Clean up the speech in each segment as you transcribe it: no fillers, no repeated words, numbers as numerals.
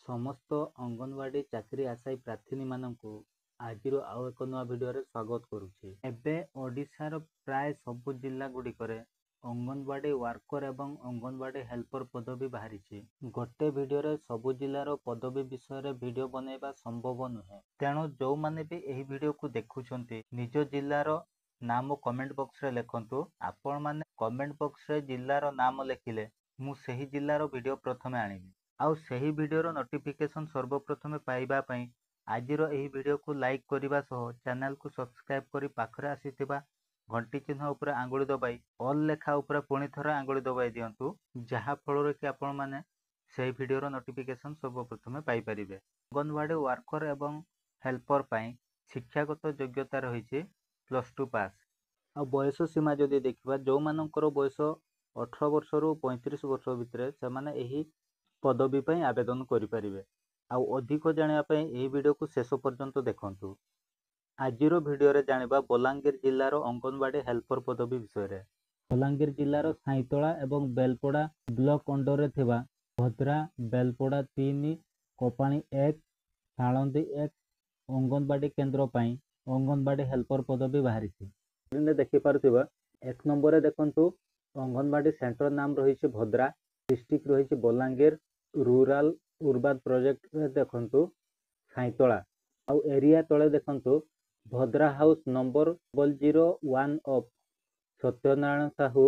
ସମସ୍ତ ଅଙ୍ଗନବାଡ଼ି ଚାକିରି ଆଶାୟୀ ପ୍ରାର୍ଥିନୀମାନଙ୍କୁ ଆଜିର ଆଉ ଏକ ନୂଆ ଭିଡ଼ିଓରେ ସ୍ୱାଗତ କରୁଛି। ଏବେ ଓଡ଼ିଶାର ପ୍ରାୟ ସବୁ ଜିଲ୍ଲା ଗୁଡ଼ିକରେ ଅଙ୍ଗନବାଡ଼ି ୱାର୍କର ଏବଂ ଅଙ୍ଗନବାଡ଼ି ହେଲ୍ପର ପଦବୀ ବାହାରିଛି। ଗୋଟେ ଭିଡ଼ିଓରେ ସବୁ ଜିଲ୍ଲାର ପଦବୀ ବିଷୟରେ ଭିଡ଼ିଓ ବନେଇବା ସମ୍ଭବ ନୁହେଁ। ତେଣୁ ଯେଉଁମାନେ ବି ଏହି ଭିଡ଼ିଓକୁ ଦେଖୁଛନ୍ତି ନିଜ ଜିଲ୍ଲାର ନାମ କମେଣ୍ଟ ବକ୍ସରେ ଲେଖନ୍ତୁ। ଆପଣମାନେ କମେଣ୍ଟ ବକ୍ସରେ ଜିଲ୍ଲାର ନାମ ଲେଖିଲେ ମୁଁ ସେହି ଜିଲ୍ଲାର ଭିଡ଼ିଓ ପ୍ରଥମେ ଆଣିବି। ଆଉ ସେହି ଭିଡ଼ିଓର ନୋଟିଫିକେସନ୍ ସର୍ବପ୍ରଥମେ ପାଇବା ପାଇଁ ଆଜିର ଏହି ଭିଡ଼ିଓକୁ ଲାଇକ୍ କରିବା ସହ ଚ୍ୟାନେଲକୁ ସବସ୍କ୍ରାଇବ୍ କରି ପାଖରେ ଆସିଥିବା ଘଣ୍ଟି ଚିହ୍ନ ଉପରେ ଆଙ୍ଗୁଳି ଦବାଇ ଅଲ୍ ଲେଖା ଉପରେ ପୁଣି ଥରେ ଆଙ୍ଗୁଳି ଦବାଇ ଦିଅନ୍ତୁ, ଯାହା ଫଳରେ କି ଆପଣମାନେ ସେହି ଭିଡ଼ିଓର ନୋଟିଫିକେସନ୍ ସର୍ବପ୍ରଥମେ ପାଇପାରିବେ। ଅଙ୍ଗନବାଡ଼ି ୱାର୍କର ଏବଂ ହେଲ୍ପର ପାଇଁ ଶିକ୍ଷାଗତ ଯୋଗ୍ୟତା ରହିଛି +2 ପାସ୍। ଆଉ ବୟସ ସୀମା ଯଦି ଦେଖିବା, ଯେଉଁମାନଙ୍କର ବୟସ 18 ବର୍ଷରୁ 35 ବର୍ଷ ଭିତରେ ସେମାନେ ଏହି ପଦବୀ ପାଇଁ ଆବେଦନ କରିପାରିବେ। ଆଉ ଅଧିକ ଜାଣିବା ପାଇଁ ଏହି ଭିଡ଼ିଓକୁ ଶେଷ ପର୍ଯ୍ୟନ୍ତ ଦେଖନ୍ତୁ। ଆଜିର ଭିଡ଼ିଓରେ ଜାଣିବା ବଲାଙ୍ଗୀର ଜିଲ୍ଲାର ଅଙ୍ଗନବାଡ଼ି ହେଲ୍ପର ପଦବୀ ବିଷୟରେ। ବଲାଙ୍ଗୀର ଜିଲ୍ଲାର ସାଇଁତଳା ଏବଂ ବେଲପଡ଼ା ବ୍ଲକ ଅଣ୍ଡରରେ ଥିବା ଭଦ୍ରା, ବେଲପଡ଼ା 3, କପାଣି 1, ସାଳନ୍ଦୀ 1 ଅଙ୍ଗନବାଡ଼ି କେନ୍ଦ୍ର ପାଇଁ ଅଙ୍ଗନବାଡ଼ି ହେଲ୍ପର ପଦବୀ ବାହାରିଛି। ସ୍କ୍ରିନରେ ଦେଖିପାରୁଥିବା 1 ନମ୍ବରରେ ଦେଖନ୍ତୁ ଅଙ୍ଗନବାଡ଼ି ସେଣ୍ଟର ନାମ ରହିଛି ଭଦ୍ରା, ଡିଷ୍ଟ୍ରିକ୍ଟ ରହିଛି ବଲାଙ୍ଗୀର, ରୁରାଲ ଉର୍ବାନ ପ୍ରୋଜେକ୍ଟରେ ଦେଖନ୍ତୁ ସାଇଁତଳା, ଆଉ ଏରିଆ ତଳେ ଦେଖନ୍ତୁ Bhadra house number 001 of Satyanarayan Sahu,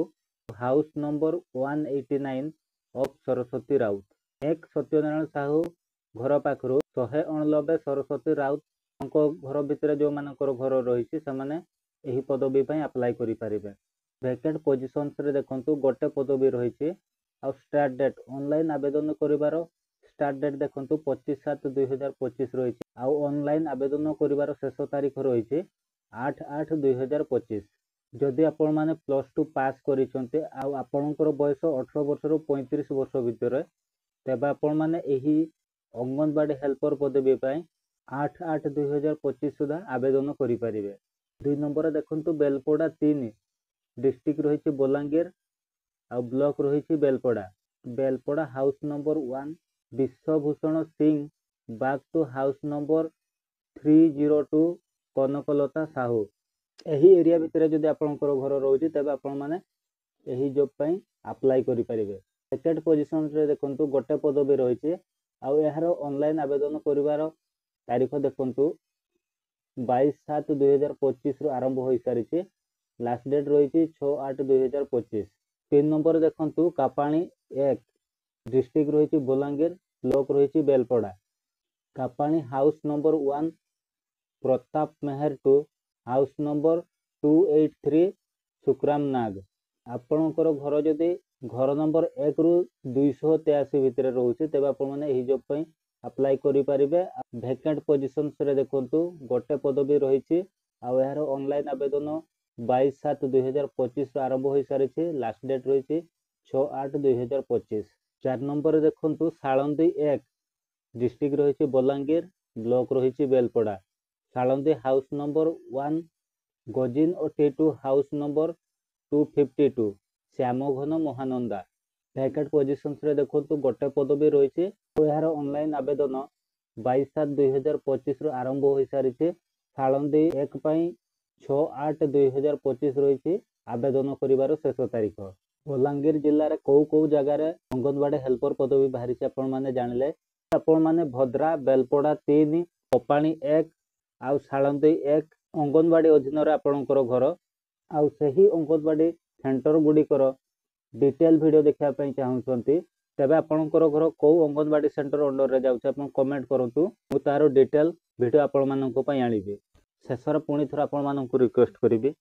house number 189 of Saraswati Raut. 1 Satyanarayan Sahu ଘର ପାଖରୁ 189 ସରସ୍ୱତୀ ରାଉତଙ୍କ ଘର ଭିତରେ ଯେଉଁମାନଙ୍କର ଘର ରହିଛି ସେମାନେ ଏହି ପଦବୀ ପାଇଁ ଆପ୍ଲାଏ କରିପାରିବେ। ଭେକେଣ୍ଟ ପୋଜିସନ୍ସରେ ଦେଖନ୍ତୁ ଗୋଟେ ପଦବୀ ରହିଛି। ଆଉ ଷ୍ଟାର୍ଟ ଡେଟ୍ ଅନଲାଇନ୍ ଆବେଦନ କରିବାର ଷ୍ଟାର୍ଟ ଡେଟ୍ ଦେଖନ୍ତୁ 25/7/2025 ରହିଛି। ଆଉ ଅନଲାଇନ୍ ଆବେଦନ କରିବାର ଶେଷ ତାରିଖ ରହିଛି 8/8/2025। ଯଦି ଆପଣମାନେ +2 ପାସ୍ କରିଛନ୍ତି ଆଉ ଆପଣଙ୍କର ବୟସ 18 ବର୍ଷରୁ 35 ବର୍ଷ ଭିତରେ, ତେବେ ଆପଣମାନେ ଏହି ଅଙ୍ଗନବାଡ଼ି ହେଲ୍ପର ପଦବୀ ପାଇଁ 8/8/2025 ସୁଦ୍ଧା ଆବେଦନ କରିପାରିବେ। 2 ନମ୍ବରରେ ଦେଖନ୍ତୁ ବେଲପଡ଼ା 3, ଡିଷ୍ଟ୍ରିକ୍ଟ ରହିଛି ବଲାଙ୍ଗୀର ଆଉ ବ୍ଲକ ରହିଛି ବେଲପଡ଼ା। ବେଲପଡ଼ା ହାଉସ୍ ନମ୍ବର 1 ବିଶ୍ୱଭୂଷଣ ସିଂ ବାକ୍ two house number 302 Kanaklata Sahu. ଏହି ଏରିଆ ଭିତରେ ଯଦି ଆପଣଙ୍କର ଘର ରହୁଛି ତେବେ ଆପଣମାନେ ଏହି ଜବ୍ ପାଇଁ ଆପ୍ଲାଏ କରିପାରିବେ। ଭେକେଣ୍ଟ ପୋଜିସନ୍ସରେ ଦେଖନ୍ତୁ ଗୋଟେ ପଦବୀ ରହିଛି। ଆଉ ଏହାର ଅନଲାଇନ୍ ଆବେଦନ କରିବାର ତାରିଖ ଦେଖନ୍ତୁ 22/7/2025ରୁ ଆରମ୍ଭ ହୋଇସାରିଛି। ଲାଷ୍ଟ ଡେଟ୍ ରହିଛି 6/8/2025। 3 ନମ୍ବରରେ ଦେଖନ୍ତୁ କାପାଣି 1, ଡିଷ୍ଟ୍ରିକ୍ଟ ରହିଛି ବଲାଙ୍ଗୀର, ବ୍ଲକ ରହିଛି Belpada. Kapani house number 1 Pratap Meher 2, house number 283 Sukram Nag. ଆପଣଙ୍କର ଘର ଯଦି ଘର ନମ୍ବର 1ରୁ 283 ଭିତରେ ରହୁଛି ତେବେ ଆପଣମାନେ ଏହି ଜବ୍ ପାଇଁ ଆପ୍ଲାଏ କରିପାରିବେ। ଭେକେଣ୍ଟ ପୋଜିସନ୍ସରେ ଦେଖନ୍ତୁ ଗୋଟେ ପଦବୀ ରହିଛି। ଆଉ ଏହାର ଅନଲାଇନ୍ ଆବେଦନ 22/7/2025ରୁ ଆରମ୍ଭ ହୋଇସାରିଛି। ଲାଷ୍ଟ ଡେଟ୍ ରହିଛି 6/8/2025। 4 ନମ୍ବରରେ ଦେଖନ୍ତୁ ସାଳନ୍ଦୀ 1, ଡିଷ୍ଟ୍ରିକ୍ଟ ରହିଛି ବଲାଙ୍ଗୀର, ବ୍ଲକ ରହିଛି ବେଲପଡ଼ା। ସାଳନ୍ଦୀ ହାଉସ୍ ନମ୍ବର 1 ଗଜିନ ଓ T2 house number 252 Shyamghan Mahananda. Vacant ପୋଜିସନ୍ସରେ ଦେଖନ୍ତୁ ଗୋଟେ ପଦବୀ ରହିଛି। ଆଉ ଏହାର ଅନଲାଇନ୍ ଆବେଦନ 22/7/2025ରୁ ଆରମ୍ଭ ହୋଇସାରିଛି। ସାଳନ୍ଦୀ 1 ପାଇଁ 6/8/2025 ରହିଛି ଆବେଦନ କରିବାର ଶେଷ ତାରିଖ। ବଲାଙ୍ଗୀର ଜିଲ୍ଲାରେ କୋଉ ଜାଗାରେ ଅଙ୍ଗନବାଡ଼ି ହେଲ୍ପର ପଦବୀ ବାହାରିଛି ଆପଣମାନେ ଜାଣିଲେ। ଆପଣମାନେ ଭଦ୍ରା, ବେଲପଡ଼ା 3, କପାଣି 1 ଆଉ ସାଳନ୍ଦୀ 1 ଅଙ୍ଗନବାଡ଼ି ଅଧୀନରେ ଆପଣଙ୍କର ଘର। ଆଉ ସେହି ଅଙ୍ଗନବାଡ଼ି ସେଣ୍ଟର ଗୁଡ଼ିକର ଡିଟେଲ ଭିଡ଼ିଓ ଦେଖିବା ପାଇଁ ଚାହୁଁଛନ୍ତି ତେବେ ଆପଣଙ୍କର ଘର କୋଉ ଅଙ୍ଗନବାଡ଼ି ସେଣ୍ଟର ଅଣ୍ଡରରେ ଯାଉଛି ଆପଣ କମେଣ୍ଟ କରନ୍ତୁ। ମୁଁ ତାର ଡିଟେଲ ଭିଡ଼ିଓ ଆପଣମାନଙ୍କ ପାଇଁ ଆଣିବି। ଶେଷରେ ପୁଣି ଥରେ ଆପଣମାନଙ୍କୁ ରିକ୍ୱେଷ୍ଟ କରିବି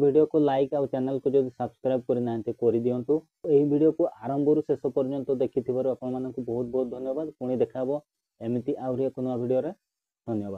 ଭିଡ଼ିଓକୁ ଲାଇକ୍ ଆଉ ଚ୍ୟାନେଲକୁ ଯଦି ସବସ୍କ୍ରାଇବ୍ କରିନାହାନ୍ତି କରିଦିଅନ୍ତୁ। ଏହି ଭିଡ଼ିଓକୁ ଆରମ୍ଭରୁ ଶେଷ ପର୍ଯ୍ୟନ୍ତ ଦେଖିଥିବାରୁ ଆପଣମାନଙ୍କୁ ବହୁତ ବହୁତ ଧନ୍ୟବାଦ। ପୁଣି ଦେଖା ହେବ ଏମିତି ଆହୁରି ଏକ ନୂଆ ଭିଡ଼ିଓରେ। ଧନ୍ୟବାଦ।